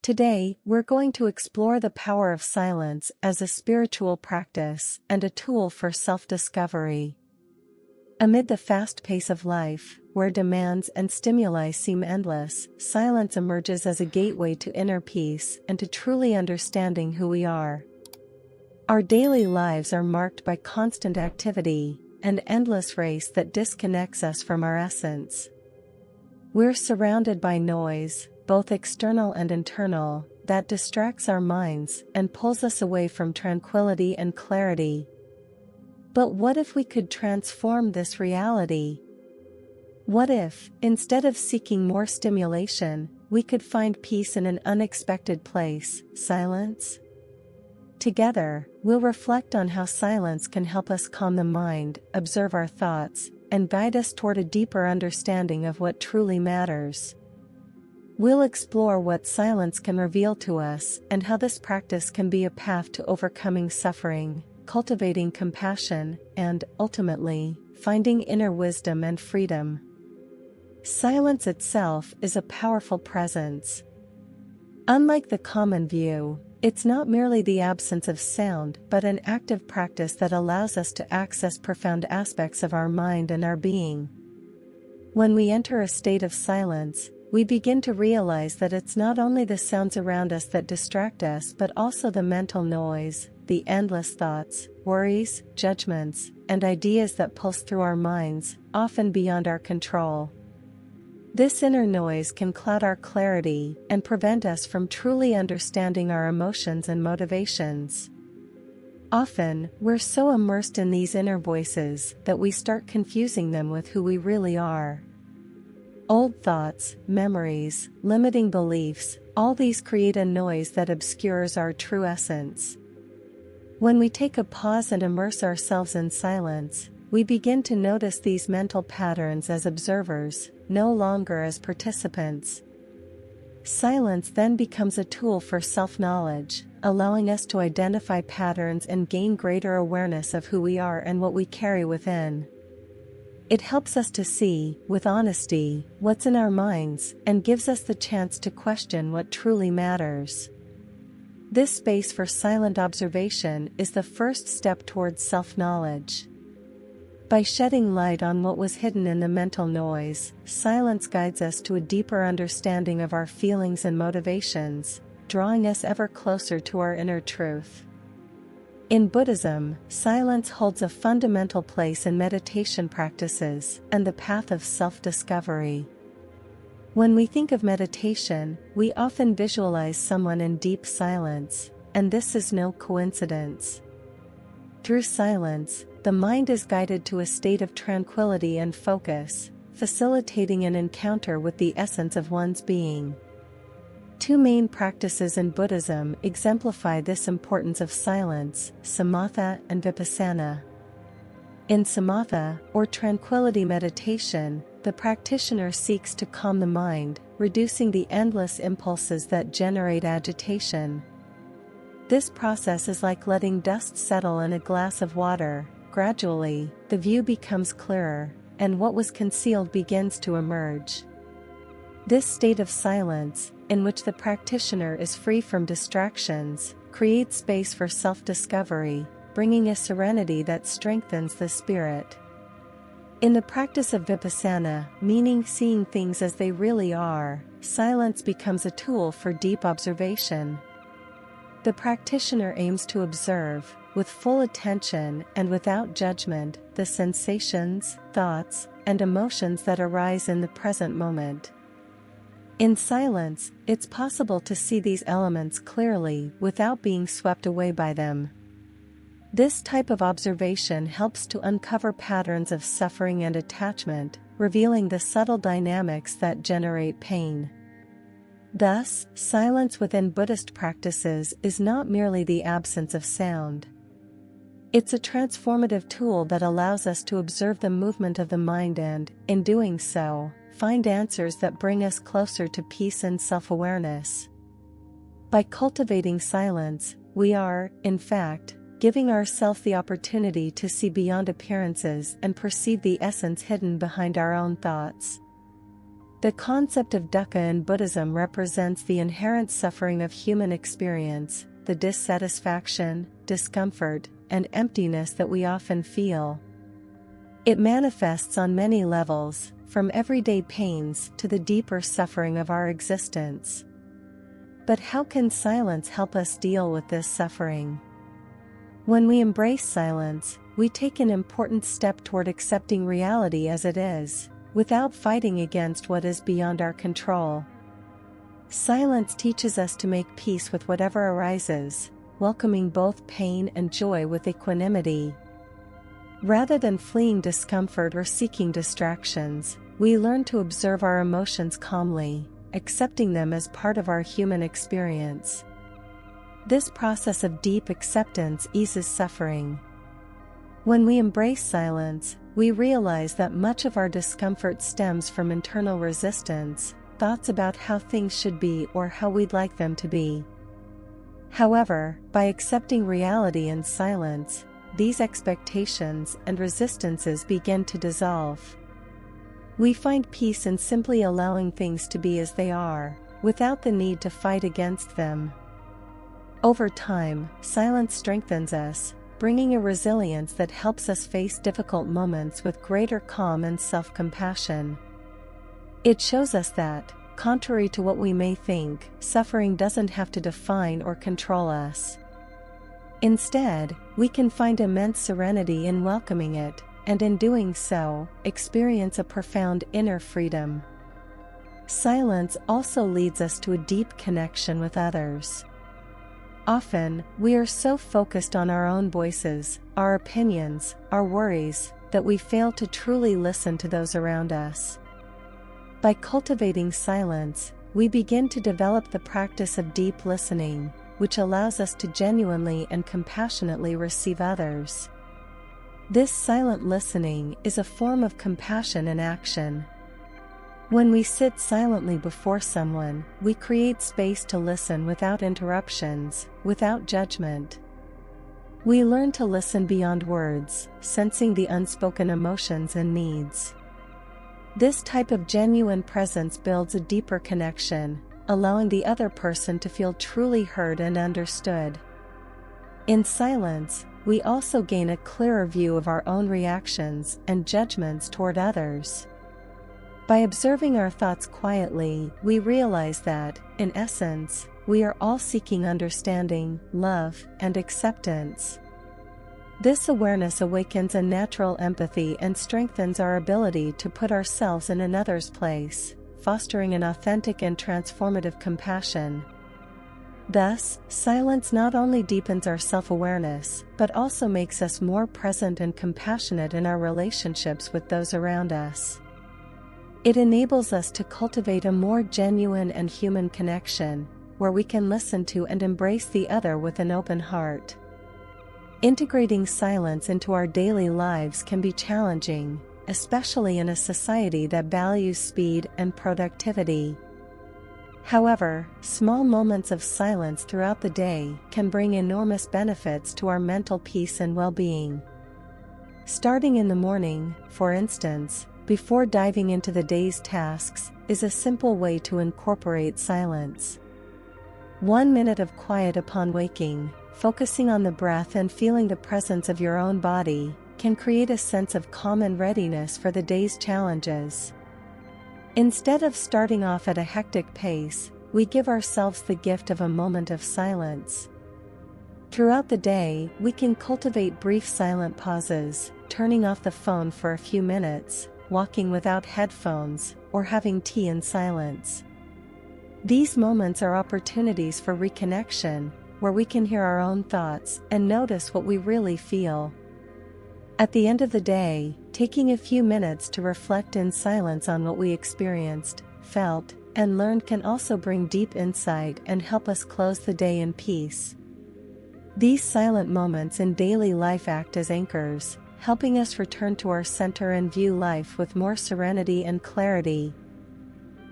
Today, we're going to explore the power of silence as a spiritual practice and a tool for self-discovery. Amid the fast pace of life, where demands and stimuli seem endless, silence emerges as a gateway to inner peace and to truly understanding who we are. Our daily lives are marked by constant activity, an endless race that disconnects us from our essence. We're surrounded by noise, both external and internal, that distracts our minds and pulls us away from tranquility and clarity. But what if we could transform this reality? What if, instead of seeking more stimulation, we could find peace in an unexpected place, silence? Together, we'll reflect on how silence can help us calm the mind, observe our thoughts, and guide us toward a deeper understanding of what truly matters. We'll explore what silence can reveal to us and how this practice can be a path to overcoming suffering, cultivating compassion, and, ultimately, finding inner wisdom and freedom. Silence itself is a powerful presence. Unlike the common view, it's not merely the absence of sound but an active practice that allows us to access profound aspects of our mind and our being. When we enter a state of silence, we begin to realize that it's not only the sounds around us that distract us but also the mental noise, the endless thoughts, worries, judgments, and ideas that pulse through our minds, often beyond our control. This inner noise can cloud our clarity and prevent us from truly understanding our emotions and motivations. Often, we're so immersed in these inner voices that we start confusing them with who we really are. Old thoughts, memories, limiting beliefs, all these create a noise that obscures our true essence. When we take a pause and immerse ourselves in silence, we begin to notice these mental patterns as observers, no longer as participants. Silence then becomes a tool for self-knowledge, allowing us to identify patterns and gain greater awareness of who we are and what we carry within. It helps us to see, with honesty, what's in our minds and gives us the chance to question what truly matters. This space for silent observation is the first step towards self-knowledge. By shedding light on what was hidden in the mental noise, silence guides us to a deeper understanding of our feelings and motivations, drawing us ever closer to our inner truth. In Buddhism, silence holds a fundamental place in meditation practices and the path of self-discovery. When we think of meditation, we often visualize someone in deep silence, and this is no coincidence. Through silence, the mind is guided to a state of tranquility and focus, facilitating an encounter with the essence of one's being. Two main practices in Buddhism exemplify this importance of silence: samatha and vipassana. In samatha, or tranquility meditation, the practitioner seeks to calm the mind, reducing the endless impulses that generate agitation. This process is like letting dust settle in a glass of water. Gradually, the view becomes clearer, and what was concealed begins to emerge. This state of silence, in which the practitioner is free from distractions, creates space for self-discovery, bringing a serenity that strengthens the spirit. In the practice of vipassana, meaning seeing things as they really are, silence becomes a tool for deep observation. The practitioner aims to observe, with full attention and without judgment, the sensations, thoughts, and emotions that arise in the present moment. In silence, it's possible to see these elements clearly without being swept away by them. This type of observation helps to uncover patterns of suffering and attachment, revealing the subtle dynamics that generate pain. Thus, silence within Buddhist practices is not merely the absence of sound. It's a transformative tool that allows us to observe the movement of the mind and, in doing so, find answers that bring us closer to peace and self-awareness. By cultivating silence, we are, in fact, giving ourselves the opportunity to see beyond appearances and perceive the essence hidden behind our own thoughts. The concept of dukkha in Buddhism represents the inherent suffering of human experience, the dissatisfaction, discomfort, and emptiness that we often feel. It manifests on many levels, from everyday pains to the deeper suffering of our existence. But how can silence help us deal with this suffering? When we embrace silence, we take an important step toward accepting reality as it is, without fighting against what is beyond our control. Silence teaches us to make peace with whatever arises, welcoming both pain and joy with equanimity. Rather than fleeing discomfort or seeking distractions, we learn to observe our emotions calmly, accepting them as part of our human experience. This process of deep acceptance eases suffering. When we embrace silence, we realize that much of our discomfort stems from internal resistance, thoughts about how things should be or how we'd like them to be. However, by accepting reality in silence, these expectations and resistances begin to dissolve. We find peace in simply allowing things to be as they are, without the need to fight against them. Over time, silence strengthens us, bringing a resilience that helps us face difficult moments with greater calm and self-compassion. It shows us that, contrary to what we may think, suffering doesn't have to define or control us. Instead, we can find immense serenity in welcoming it, and in doing so, experience a profound inner freedom. Silence also leads us to a deep connection with others. Often, we are so focused on our own voices, our opinions, our worries, that we fail to truly listen to those around us. By cultivating silence, we begin to develop the practice of deep listening, which allows us to genuinely and compassionately receive others. This silent listening is a form of compassion in action. When we sit silently before someone, we create space to listen without interruptions, without judgment. We learn to listen beyond words, sensing the unspoken emotions and needs. This type of genuine presence builds a deeper connection, allowing the other person to feel truly heard and understood. In silence, we also gain a clearer view of our own reactions and judgments toward others. By observing our thoughts quietly, we realize that, in essence, we are all seeking understanding, love, and acceptance. This awareness awakens a natural empathy and strengthens our ability to put ourselves in another's place, fostering an authentic and transformative compassion. Thus, silence not only deepens our self-awareness, but also makes us more present and compassionate in our relationships with those around us. It enables us to cultivate a more genuine and human connection, where we can listen to and embrace the other with an open heart. Integrating silence into our daily lives can be challenging, especially in a society that values speed and productivity. However, small moments of silence throughout the day can bring enormous benefits to our mental peace and well-being. Starting in the morning, for instance, before diving into the day's tasks, is a simple way to incorporate silence. 1 minute of quiet upon waking, focusing on the breath and feeling the presence of your own body, can create a sense of calm and readiness for the day's challenges. Instead of starting off at a hectic pace, we give ourselves the gift of a moment of silence. Throughout the day, we can cultivate brief silent pauses, turning off the phone for a few minutes, walking without headphones, or having tea in silence. These moments are opportunities for reconnection, where we can hear our own thoughts and notice what we really feel. At the end of the day, taking a few minutes to reflect in silence on what we experienced, felt, and learned can also bring deep insight and help us close the day in peace. These silent moments in daily life act as anchors, helping us return to our center and view life with more serenity and clarity.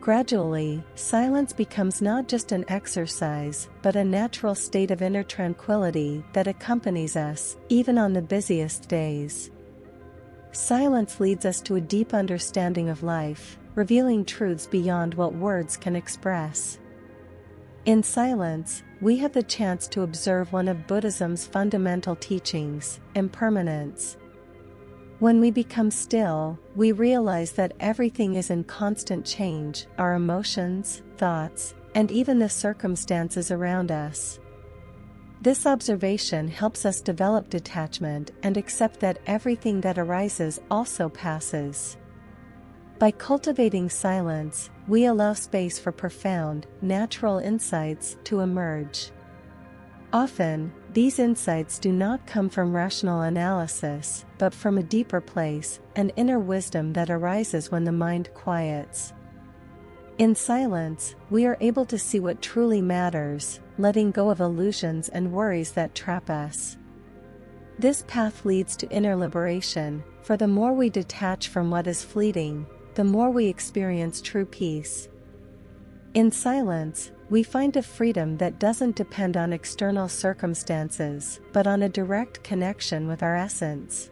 Gradually, silence becomes not just an exercise, but a natural state of inner tranquility that accompanies us, even on the busiest days. Silence leads us to a deep understanding of life, revealing truths beyond what words can express. In silence, we have the chance to observe one of Buddhism's fundamental teachings, impermanence. When we become still, we realize that everything is in constant change, our emotions, thoughts, and even the circumstances around us. This observation helps us develop detachment and accept that everything that arises also passes. By cultivating silence, we allow space for profound, natural insights to emerge. Often, these insights do not come from rational analysis, but from a deeper place, an inner wisdom that arises when the mind quiets. In silence, we are able to see what truly matters, letting go of illusions and worries that trap us. This path leads to inner liberation, for the more we detach from what is fleeting, the more we experience true peace. In silence, we find a freedom that doesn't depend on external circumstances, but on a direct connection with our essence.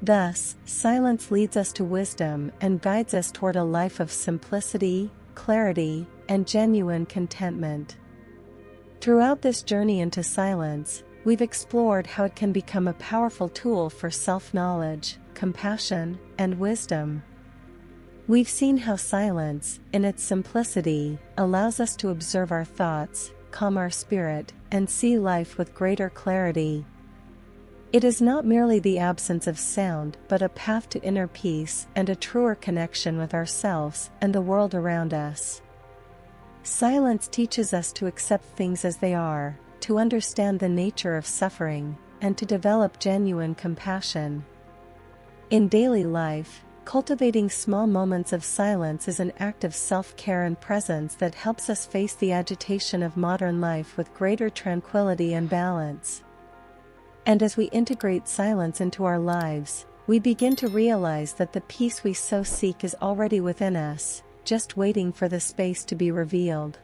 Thus, silence leads us to wisdom and guides us toward a life of simplicity, clarity, and genuine contentment. Throughout this journey into silence, we've explored how it can become a powerful tool for self-knowledge, compassion, and wisdom. We've seen how silence, in its simplicity, allows us to observe our thoughts, calm our spirit, and see life with greater clarity. It is not merely the absence of sound, but a path to inner peace and a truer connection with ourselves and the world around us. Silence teaches us to accept things as they are, to understand the nature of suffering, and to develop genuine compassion. In daily life, cultivating small moments of silence is an act of self-care and presence that helps us face the agitation of modern life with greater tranquility and balance. And as we integrate silence into our lives, we begin to realize that the peace we so seek is already within us, just waiting for the space to be revealed.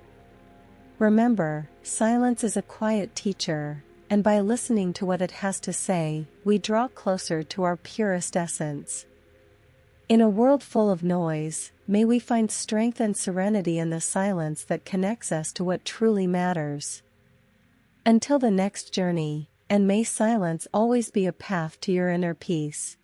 Remember, silence is a quiet teacher, and by listening to what it has to say, we draw closer to our purest essence. In a world full of noise, may we find strength and serenity in the silence that connects us to what truly matters. Until the next journey, and may silence always be a path to your inner peace.